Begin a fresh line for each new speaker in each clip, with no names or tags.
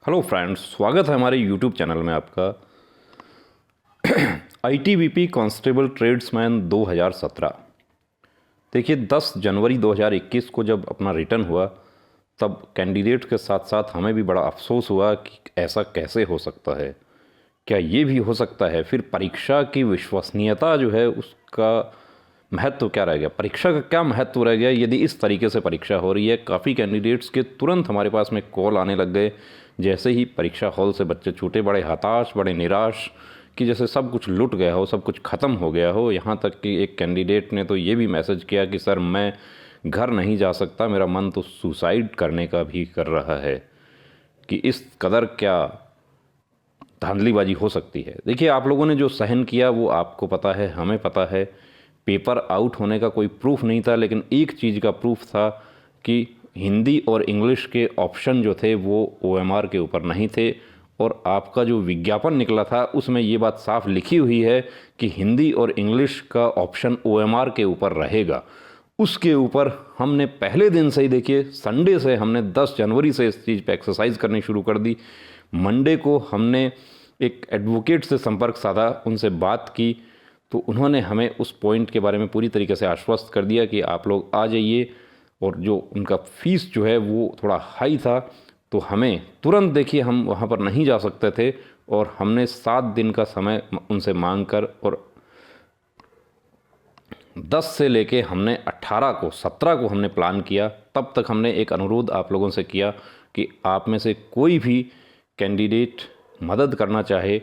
Hello friends, स्वागत है हमारे यूट्यूब चैनल में आपका। ITBP constable tradesman 2017। देखिए 10 जनवरी 2021 को जब अपना रिटर्न हुआ तब कैंडिडेट के साथ साथ हमें भी बड़ा अफसोस हुआ कि ऐसा कैसे हो सकता है, क्या ये भी हो सकता है। फिर परीक्षा की विश्वसनीयता जो है उसका महत्व क्या रह गया, परीक्षा का क्या महत्व रह गया यदि इस तरीके से परीक्षा हो रही है। काफ़ी कैंडिडेट्स के तुरंत हमारे पास में कॉल आने लग गए जैसे ही परीक्षा हॉल से बच्चे छूटे, बड़े हताश, बड़े निराश कि जैसे सब कुछ लुट गया हो, सब कुछ ख़त्म हो गया हो। यहाँ तक कि एक कैंडिडेट ने तो ये भी मैसेज किया कि सर मैं घर नहीं जा सकता, मेरा मन तो सुसाइड करने का भी कर रहा है। कि इस कदर क्या धांधलीबाजी हो सकती है। देखिए आप लोगों ने जो सहन किया वो आपको पता है, हमें पता है। पेपर आउट होने का कोई प्रूफ नहीं था, लेकिन एक चीज़ का प्रूफ था कि हिंदी और इंग्लिश के ऑप्शन जो थे वो ओएमआर के ऊपर नहीं थे। और आपका जो विज्ञापन निकला था उसमें ये बात साफ लिखी हुई है कि हिंदी और इंग्लिश का ऑप्शन ओएमआर के ऊपर रहेगा। उसके ऊपर हमने पहले दिन से ही, देखिए संडे से हमने 10 जनवरी से इस चीज़ पे एक्सरसाइज करनी शुरू कर दी। मंडे को हमने एक एडवोकेट से संपर्क साधा, उनसे बात की, तो उन्होंने हमें उस पॉइंट के बारे में पूरी तरीके से आश्वस्त कर दिया कि आप लोग आ जाइए। और जो उनका फ़ीस जो है वो थोड़ा हाई था, तो हमें तुरंत, देखिए हम वहाँ पर नहीं जा सकते थे और हमने 7 दिन का समय उनसे मांग कर, और 10 से लेके हमने 18 को 17 को हमने प्लान किया। तब तक हमने एक अनुरोध आप लोगों से किया कि आप में से कोई भी कैंडिडेट मदद करना चाहे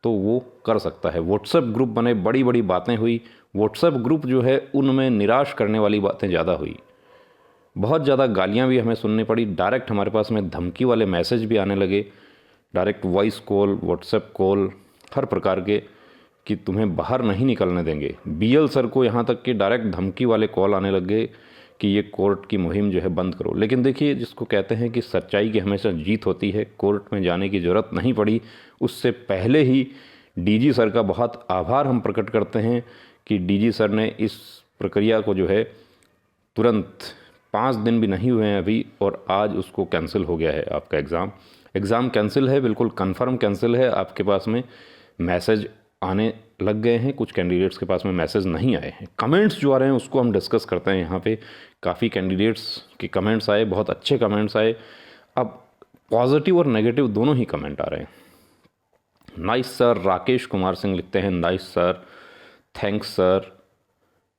तो वो कर सकता है। व्हाट्सएप ग्रुप बने, बड़ी बड़ी बातें हुई। व्हाट्सएप ग्रुप जो है उनमें निराश करने वाली बातें ज़्यादा हुई, बहुत ज़्यादा गालियाँ भी हमें सुननी पड़ी। डायरेक्ट हमारे पास में धमकी वाले मैसेज भी आने लगे, direct voice call, WhatsApp call, हर प्रकार के, कि तुम्हें बाहर नहीं निकलने देंगे। बीएल सर को यहाँ तक कि डायरेक्ट धमकी वाले कॉल आने लग गए कि ये कोर्ट की मुहिम जो है बंद करो। लेकिन देखिए जिसको कहते हैं कि सच्चाई की हमेशा जीत होती है, कोर्ट में जाने की ज़रूरत नहीं पड़ी। उससे पहले ही डीजी सर का बहुत आभार हम प्रकट करते हैं कि डीजी सर ने इस प्रक्रिया को जो है तुरंत, 5 दिन भी नहीं हुए हैं अभी, और आज उसको कैंसिल हो गया है। आपका एग्ज़ाम कैंसिल है, बिल्कुल कंफर्म कैंसिल है। आपके पास में मैसेज आने लग गए हैं, कुछ कैंडिडेट्स के पास में मैसेज नहीं आए हैं। कमेंट्स जो आ रहे हैं उसको हम डिस्कस करते हैं यहाँ पे। काफ़ी कैंडिडेट्स के कमेंट्स आए, बहुत अच्छे कमेंट्स आए। अब पॉजिटिव और नेगेटिव दोनों ही कमेंट आ रहे हैं। नाइस सर, राकेश कुमार सिंह लिखते हैं nice sir, thanks sir.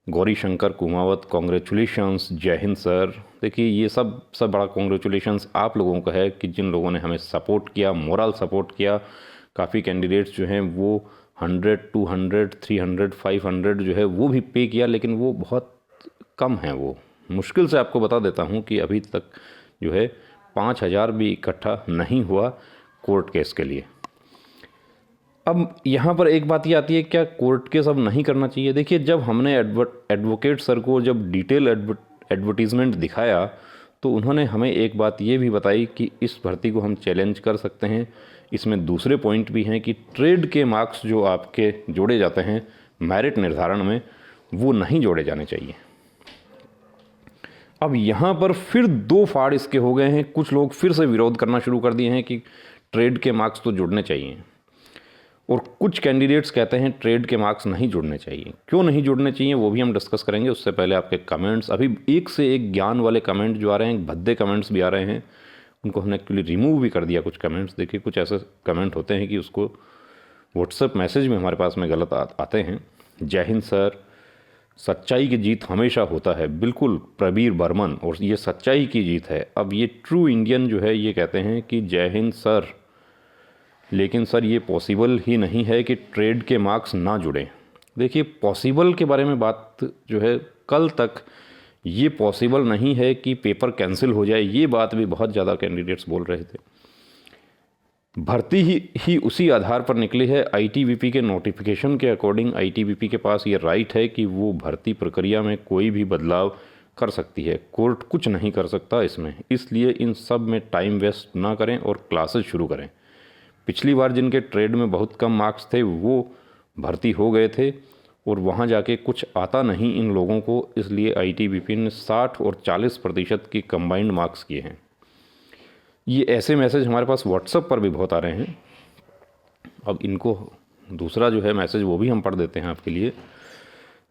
Gauri Shankar Kumawat, congratulations, जय हिंद सर। देखिए ये सब बड़ा कॉन्ग्रेचुलेशंस आप लोगों का है कि जिन लोगों ने हमें सपोर्ट किया, मोरल सपोर्ट किया। काफ़ी कैंडिडेट्स जो हैं वो 100, 200, 300, 500 जो है वो भी पे किया, लेकिन वो बहुत कम है। वो मुश्किल से, आपको बता देता हूँ कि अभी तक जो है 5000 भी इकट्ठा नहीं हुआ कोर्ट केस के लिए। अब यहाँ पर एक बात ये आती है, क्या कोर्ट केस अब नहीं करना चाहिए। देखिए जब हमने एडवोकेट सर को जब डिटेल एडवर्टीज़मेंट दिखाया तो उन्होंने हमें एक बात ये भी बताई कि इस भर्ती को हम चैलेंज कर सकते हैं। इसमें दूसरे पॉइंट भी हैं कि ट्रेड के मार्क्स जो आपके जोड़े जाते हैं मेरिट निर्धारण में, वो नहीं जोड़े जाने चाहिए। अब यहाँ पर फिर 2 फाड़ इसके हो गए हैं। कुछ लोग फिर से विरोध करना शुरू कर दिए हैं कि ट्रेड के मार्क्स तो जुड़ने चाहिए, और कुछ कैंडिडेट्स कहते हैं ट्रेड के मार्क्स नहीं जुड़ने चाहिए। क्यों नहीं जुड़ने चाहिए वो भी हम डिस्कस करेंगे। उससे पहले आपके कमेंट्स, अभी एक से एक ज्ञान वाले कमेंट जो आ रहे हैं, भद्दे कमेंट्स भी आ रहे हैं, उनको हमने एक्चुअली रिमूव भी कर दिया कुछ कमेंट्स। देखिए कुछ ऐसे कमेंट होते हैं कि उसको व्हाट्सएप मैसेज में हमारे पास में गलत आते हैं। जय हिंद सर, सच्चाई की जीत हमेशा होता है, बिल्कुल प्रबीर बर्मन, और ये सच्चाई की जीत है। अब ये ट्रू इंडियन जो है ये कहते हैं कि जय हिंद सर, लेकिन सर ये पॉसिबल ही नहीं है कि ट्रेड के मार्क्स ना जुड़ें। देखिए पॉसिबल के बारे में बात जो है, कल तक ये पॉसिबल नहीं है कि पेपर कैंसिल हो जाए, ये बात भी बहुत ज़्यादा कैंडिडेट्स बोल रहे थे। भर्ती ही उसी आधार पर निकली है। आईटीबीपी के नोटिफिकेशन के अकॉर्डिंग आईटीबीपी के पास ये राइट है कि वो भर्ती प्रक्रिया में कोई भी बदलाव कर सकती है। कोर्ट कुछ नहीं कर सकता इसमें, इसलिए इन सब में टाइम वेस्ट ना करें और क्लासेस शुरू करें। पिछली बार जिनके ट्रेड में बहुत कम मार्क्स थे वो भर्ती हो गए थे और वहाँ जाके कुछ आता नहीं इन लोगों को, इसलिए आईटीबीपी ने 60 और 40% की कंबाइंड मार्क्स किए हैं। ये ऐसे मैसेज हमारे पास व्हाट्सएप पर भी बहुत आ रहे हैं। अब इनको दूसरा जो है मैसेज वो भी हम पढ़ देते हैं आपके लिए।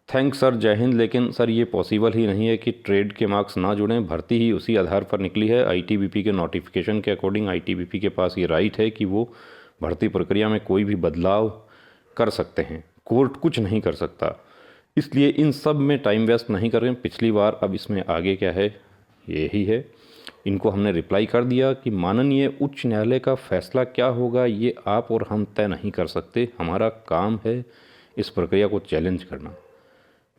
थैंक्स सर, जय हिंद। लेकिन सर ये पॉसिबल ही नहीं है कि ट्रेड के मार्क्स ना जुड़ें, भर्ती ही उसी आधार पर निकली है। आईटीबीपी के नोटिफिकेशन के अकॉर्डिंग आईटीबीपी के पास ये राइट है कि वो भर्ती प्रक्रिया में कोई भी बदलाव कर सकते हैं, कोर्ट कुछ नहीं कर सकता। इसलिए इन सब में टाइम वेस्ट नहीं करें पिछली बार। अब इसमें आगे क्या है, यही है। इनको हमने रिप्लाई कर दिया कि माननीय उच्च न्यायालय का फैसला क्या होगा ये आप और हम तय नहीं कर सकते। हमारा काम है इस प्रक्रिया को चैलेंज करना,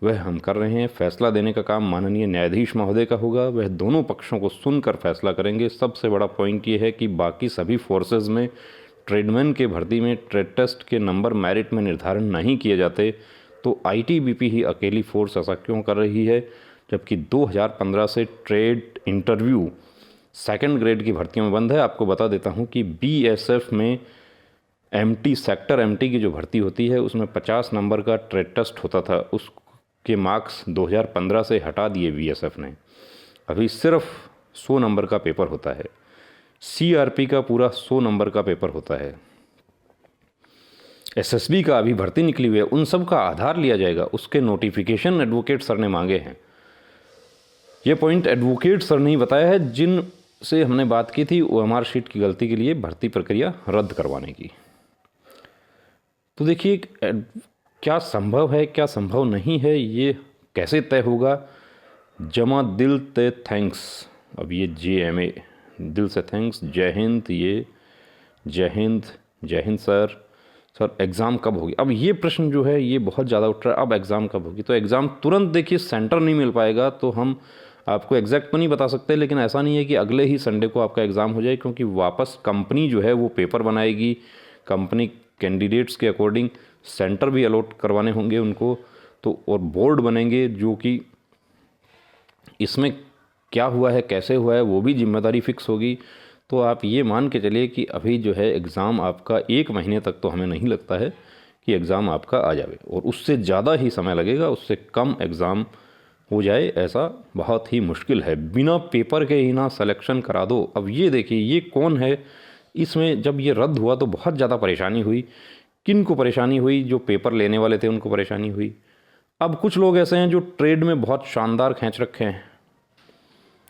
वह हम कर रहे हैं। फैसला देने का काम माननीय न्यायाधीश महोदय का होगा, वह दोनों पक्षों को सुनकर फैसला करेंगे। सबसे बड़ा पॉइंट ये है कि बाकी सभी फोर्सेज में ट्रेडमैन के भर्ती में ट्रेड टेस्ट के नंबर मेरिट में निर्धारण नहीं किए जाते, तो आईटीबीपी ही अकेली फोर्स ऐसा क्यों कर रही है, जबकि 2015 से ट्रेड इंटरव्यू सेकंड ग्रेड की भर्तियों में बंद है। आपको बता देता हूं कि बीएसएफ में एमटी सेक्टर एमटी की जो भर्ती होती है उसमें 50 नंबर का ट्रेड टेस्ट होता था, उसके मार्क्स 2015 से हटा दिए बीएसएफ ने। अभी सिर्फ 100 नंबर का पेपर होता है। सीआरपी का पूरा 100 नंबर का पेपर होता है। एसएसबी का अभी भर्ती निकली हुई है, उन सब का आधार लिया जाएगा। उसके नोटिफिकेशन एडवोकेट सर ने मांगे हैं। ये पॉइंट एडवोकेट सर ने ही बताया है, जिन से हमने बात की थी ओएमआर शीट की गलती के लिए भर्ती प्रक्रिया रद्द करवाने की। तो देखिए क्या संभव है क्या संभव नहीं है ये कैसे तय होगा। जमा दिल ते थैंक्स, अब ये JMA दिल से थैंक्स, जय हिंद, ये जय हिंद, जय हिंद सर। सर एग्ज़ाम कब होगी? अब ये प्रश्न जो है ये बहुत ज़्यादा उठ रहा है, अब एग्ज़ाम कब होगी? तो एग्ज़ाम तुरंत देखिए सेंटर नहीं मिल पाएगा, तो हम आपको एग्जैक्ट तो नहीं बता सकते, लेकिन ऐसा नहीं है कि अगले ही संडे को आपका एग्ज़ाम हो जाए, क्योंकि वापस कंपनी जो है वो पेपर बनाएगी। कंपनी कैंडिडेट्स के अकॉर्डिंग सेंटर भी अलॉट करवाने होंगे उनको, तो और बोर्ड बनेंगे जो कि इसमें क्या हुआ है कैसे हुआ है वो भी जिम्मेदारी फिक्स होगी। तो आप ये मान के चलिए कि अभी जो है एग्ज़ाम आपका 1 महीने तक तो हमें नहीं लगता है कि एग्ज़ाम आपका आ जाए, और उससे ज़्यादा ही समय लगेगा, उससे कम एग्ज़ाम हो जाए ऐसा बहुत ही मुश्किल है। बिना पेपर के ही ना सिलेक्शन करा दो। अब ये देखिए ये कौन है, इसमें जब ये रद्द हुआ तो बहुत ज़्यादा परेशानी हुई। किन को परेशानी हुई? जो पेपर लेने वाले थे उनको परेशानी हुई। अब कुछ लोग ऐसे हैं जो ट्रेड में बहुत शानदार खींच रखे हैं,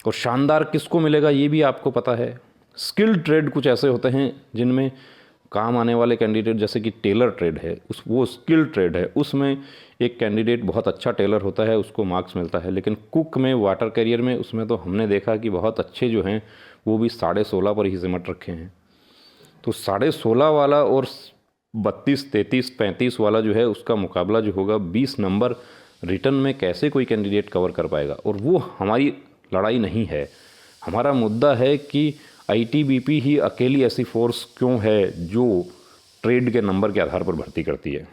और शानदार किसको मिलेगा ये भी आपको पता है। स्किल्ड ट्रेड कुछ ऐसे होते हैं जिनमें काम आने वाले कैंडिडेट, जैसे कि टेलर ट्रेड है, वो स्किल्ड ट्रेड है, उसमें एक कैंडिडेट बहुत अच्छा टेलर होता है उसको मार्क्स मिलता है। लेकिन कुक में, वाटर कैरियर में, उसमें तो हमने देखा कि बहुत अच्छे जो हैं वो भी 16.5 पर ही सिमट रखे हैं। तो 16.5 वाला और 32, 33, 35 वाला जो है उसका मुकाबला जो होगा 20 नंबर रिटर्न में कैसे कोई कैंडिडेट कवर कर पाएगा। और वो हमारी लड़ाई नहीं है। हमारा मुद्दा है कि आईटीबीपी ही अकेली ऐसी फोर्स क्यों है जो ट्रेड के नंबर के आधार पर भर्ती करती है।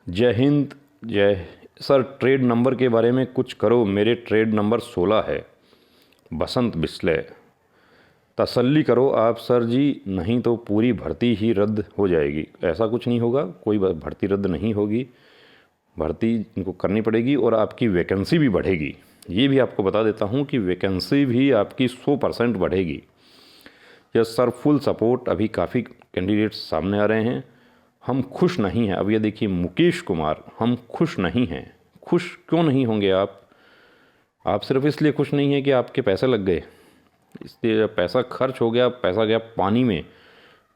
जय हिंद, जय सर। ट्रेड नंबर के बारे में कुछ करो, मेरे ट्रेड नंबर 16 है। बसंत बिस्ले, तसल्ली करो आप सर जी, नहीं तो पूरी भर्ती ही रद्द हो जाएगी। ऐसा कुछ नहीं होगा, कोई भर्ती रद्द नहीं होगी, भर्ती इनको करनी पड़ेगी और आपकी वैकेंसी भी बढ़ेगी। ये भी आपको बता देता हूँ कि वैकेंसी भी आपकी 100% बढ़ेगी। Yes sir, full support. अभी काफ़ी कैंडिडेट्स सामने आ रहे हैं। हम खुश नहीं हैं। अब ये देखिए मुकेश कुमार, हम खुश नहीं हैं। खुश क्यों नहीं होंगे आप? आप सिर्फ इसलिए खुश नहीं हैं कि आपके पैसे लग गए, इसलिए जब पैसा खर्च हो गया, पैसा गया पानी में,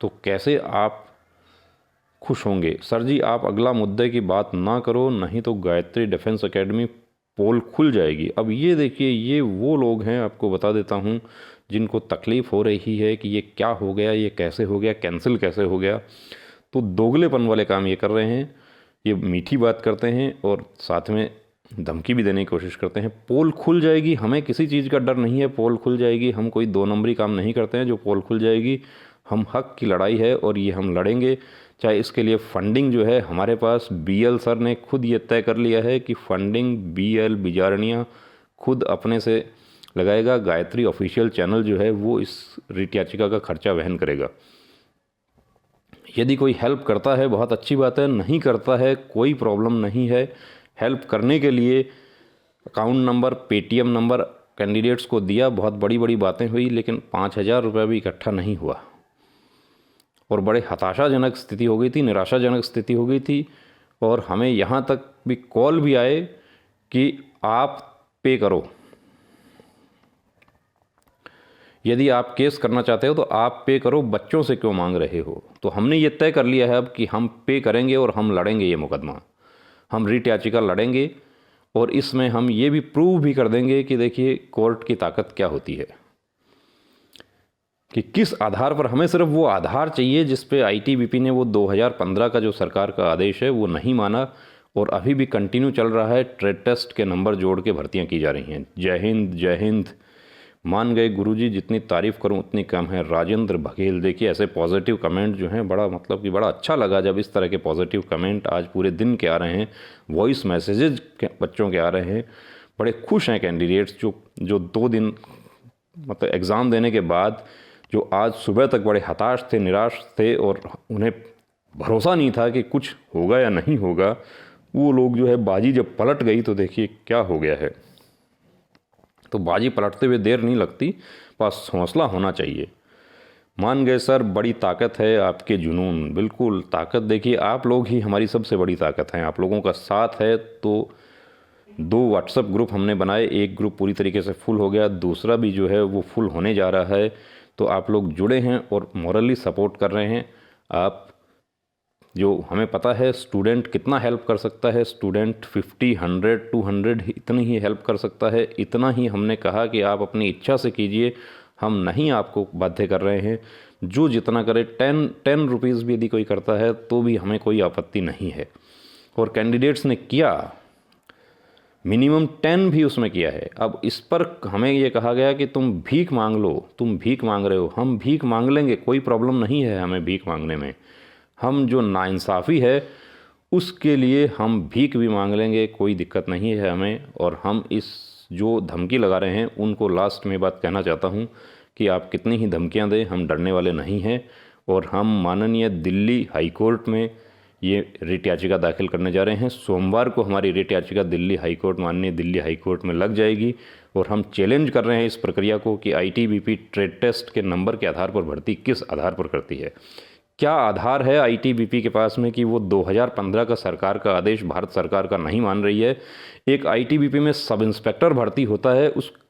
तो कैसे आप खुश होंगे? सर जी आप अगला मुद्दे की बात ना करो, नहीं तो गायत्री डिफेंस एकेडमी पोल खुल जाएगी। अब ये देखिए ये वो लोग हैं, आपको बता देता हूँ, जिनको तकलीफ़ हो रही है कि ये क्या हो गया, ये कैसे हो गया, कैंसिल कैसे हो गया। तो दोगलेपन वाले काम ये कर रहे हैं, ये मीठी बात करते हैं और साथ में धमकी भी देने की कोशिश करते हैं। पोल खुल जाएगी, हमें किसी चीज़ का डर नहीं है, पोल खुल जाएगी। हम कोई 2 नंबरी काम नहीं करते हैं। जो पोल खुल जाएगी, हम हक की लड़ाई है और ये हम लड़ेंगे। चाहे इसके लिए फंडिंग जो है हमारे पास, BL सर ने खुद ये तय कर लिया है कि फंडिंग BL बिजारनिया खुद अपने से लगाएगा। गायत्री ऑफिशियल चैनल जो है वो इस रिट याचिका का खर्चा वहन करेगा। यदि कोई हेल्प करता है बहुत अच्छी बात है, नहीं करता है कोई प्रॉब्लम नहीं है। हेल्प करने के लिए account number, Paytm number candidates को दिया, बहुत बड़ी बड़ी बातें हुई, लेकिन 5,000 रुपये भी इकट्ठा नहीं हुआ और बड़े हताशाजनक स्थिति हो गई थी, निराशाजनक स्थिति हो गई थी। और हमें यहाँ तक भी कॉल भी आए कि आप पे करो, यदि आप केस करना चाहते हो तो आप पे करो, बच्चों से क्यों मांग रहे हो। तो हमने ये तय कर लिया है अब कि हम पे करेंगे और हम लड़ेंगे ये मुकदमा, हम रिट याचिका लड़ेंगे और इसमें हम ये भी प्रूव भी कर देंगे कि देखिए कोर्ट की ताकत क्या होती है, कि किस आधार पर। हमें सिर्फ वो आधार चाहिए जिस पे आईटीबीपी ने वो 2015 का जो सरकार का आदेश है वो नहीं माना और अभी भी कंटिन्यू चल रहा है। ट्रेड टेस्ट के नंबर जोड़ के भर्तियां की जा रही हैं। जय हिंद, जय हिंद। मान गए गुरुजी, जितनी तारीफ़ करूं उतनी कम है। राजेंद्र बघेल, देखिए ऐसे पॉजिटिव कमेंट जो हैं बड़ा मतलब कि बड़ा अच्छा लगा जब इस तरह के पॉजिटिव कमेंट आज पूरे दिन के आ रहे हैं, वॉइस मैसेजेज बच्चों के आ रहे हैं। बड़े खुश हैं कैंडिडेट्स जो 2 दिन मतलब एग्ज़ाम देने के बाद जो आज सुबह तक बड़े हताश थे, निराश थे और उन्हें भरोसा नहीं था कि कुछ होगा या नहीं होगा, वो लोग जो है बाजी जब पलट गई तो देखिए क्या हो गया है। तो बाजी पलटते हुए देर नहीं लगती, बस हौसला होना चाहिए। मान गए सर, बड़ी ताकत है आपके जुनून। बिल्कुल ताकत, देखिए आप लोग ही हमारी सबसे बड़ी ताकत हैं। आप लोगों का साथ है तो 2 व्हाट्सएप ग्रुप हमने बनाए, एक ग्रुप पूरी तरीके से फुल हो गया, दूसरा भी जो है वो फुल होने जा रहा है। तो आप लोग जुड़े हैं और मॉरली सपोर्ट कर रहे हैं। आप जो हमें पता है स्टूडेंट कितना हेल्प कर सकता है, स्टूडेंट 50, 100, 200 इतनी ही हेल्प कर सकता है। इतना ही हमने कहा कि आप अपनी इच्छा से कीजिए, हम नहीं आपको बाध्य कर रहे हैं। जो जितना करे, 10 रुपीज़ भी यदि कोई करता है तो भी हमें कोई आपत्ति नहीं है। और कैंडिडेट्स ने किया, मिनिमम 10 भी उसमें किया है। अब इस पर हमें ये कहा गया कि तुम भीख मांग लो, तुम भीख मांग रहे हो। हम भीख मांग लेंगे, कोई प्रॉब्लम नहीं है हमें भीख मांगने में। हम जो नाइंसाफ़ी है उसके लिए हम भीख भी मांग लेंगे, कोई दिक्कत नहीं है हमें। और हम इस जो धमकी लगा रहे हैं उनको लास्ट में बात कहना चाहता हूं कि आप कितनी ही धमकियां दें, हम डरने वाले नहीं हैं। और हम माननीय दिल्ली हाई कोर्ट में ये रिट याचिका दाखिल करने जा रहे हैं। सोमवार को हमारी रिट याचिका दिल्ली हाई कोर्ट, माननीय दिल्ली हाई कोर्ट में लग जाएगी। और हम चैलेंज कर रहे हैं इस प्रक्रिया को कि आईटीबीपी ट्रेड टेस्ट के नंबर के आधार पर भर्ती किस आधार पर करती है। क्या आधार है आईटीबीपी के पास में कि वो 2015 का सरकार का आदेश भारत सरकार का नहीं मान रही है। एक आईटीबीपी में सब इंस्पेक्टर भर्ती होता है,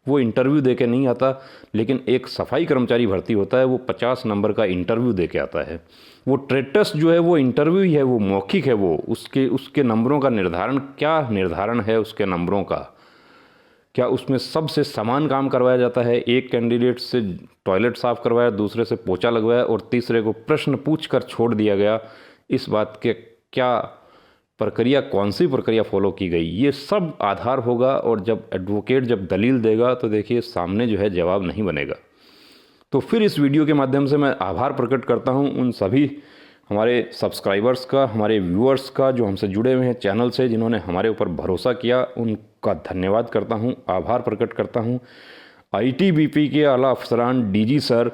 वो इंटरव्यू दे के नहीं आता, लेकिन एक सफाई कर्मचारी भर्ती होता है, वो 50 नंबर का इंटरव्यू दे के आता है। वो ट्रेड टेस्ट जो है वो इंटरव्यू ही है, वो मौखिक है। वो उसके नंबरों का निर्धारण, क्या निर्धारण है उसके नंबरों का? क्या उसमें सबसे समान काम करवाया जाता है? एक कैंडिडेट से टॉयलेट साफ़ करवाया, दूसरे से पोछा लगवाया और तीसरे को प्रश्न पूछकर छोड़ दिया गया। इस बात के क्या प्रक्रिया, कौन सी प्रक्रिया फॉलो की गई, ये सब आधार होगा। और जब एडवोकेट जब दलील देगा तो देखिए सामने जो है जवाब नहीं बनेगा। तो फिर इस वीडियो के माध्यम से मैं आभार प्रकट करता हूँ उन सभी हमारे सब्सक्राइबर्स का, हमारे व्यूअर्स का जो हमसे जुड़े हुए हैं चैनल से, जिन्होंने हमारे ऊपर भरोसा किया। उनका धन्यवाद करता हूं, आभार प्रकट करता हूं। आईटीबीपी के आला अफसरान, डीजी सर,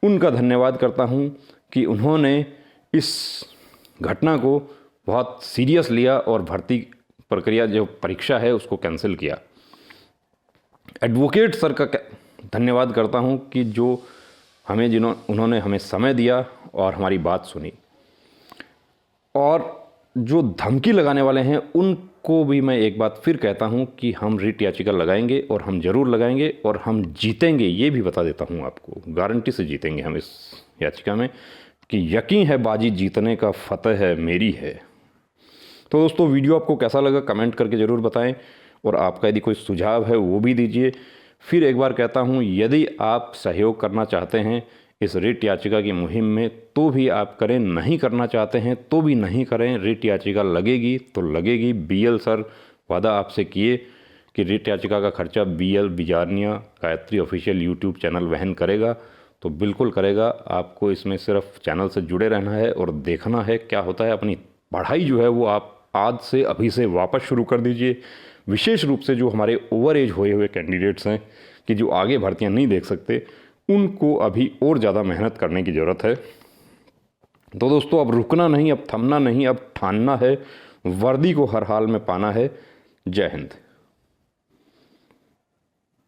उनका धन्यवाद करता हूं कि उन्होंने इस घटना को बहुत सीरियस लिया और भर्ती प्रक्रिया जो परीक्षा है उसको कैंसिल किया। एडवोकेट सर का धन्यवाद करता हूं कि जो उन्होंने हमें समय दिया और हमारी बात सुनी। और जो धमकी लगाने वाले हैं उनको भी मैं एक बात फिर कहता हूं कि हम रिट याचिका लगाएंगे और हम ज़रूर लगाएंगे और हम जीतेंगे। ये भी बता देता हूं आपको, गारंटी से जीतेंगे हम इस याचिका में, कि यकीन है बाजी जीतने का फतह है मेरी है। तो दोस्तों वीडियो आपको कैसा लगा कमेंट करके ज़रूर बताएं और आपका यदि कोई सुझाव है वो भी दीजिए। फिर एक बार कहता हूं, यदि आप सहयोग करना चाहते हैं इस रिट याचिका की मुहिम में तो भी आप करें, नहीं करना चाहते हैं तो भी नहीं करें। रिट याचिका लगेगी तो लगेगी। बीएल सर वादा आपसे किए कि रिट याचिका का खर्चा BL Bijarniya Gayatri official YouTube channel वहन करेगा, तो बिल्कुल करेगा। आपको इसमें सिर्फ चैनल से जुड़े रहना है और देखना है क्या होता है। अपनी पढ़ाई जो है वो आप आज से, अभी से वापस शुरू कर दीजिए। विशेष रूप से जो हमारे ओवर एज हुए हुए कैंडिडेट्स हैं कि जो आगे भर्तियां नहीं देख सकते, उनको अभी और ज़्यादा मेहनत करने की ज़रूरत है। तो दोस्तों अब रुकना नहीं, अब थमना नहीं, अब ठानना है, वर्दी को हर हाल में पाना है। जय हिंद।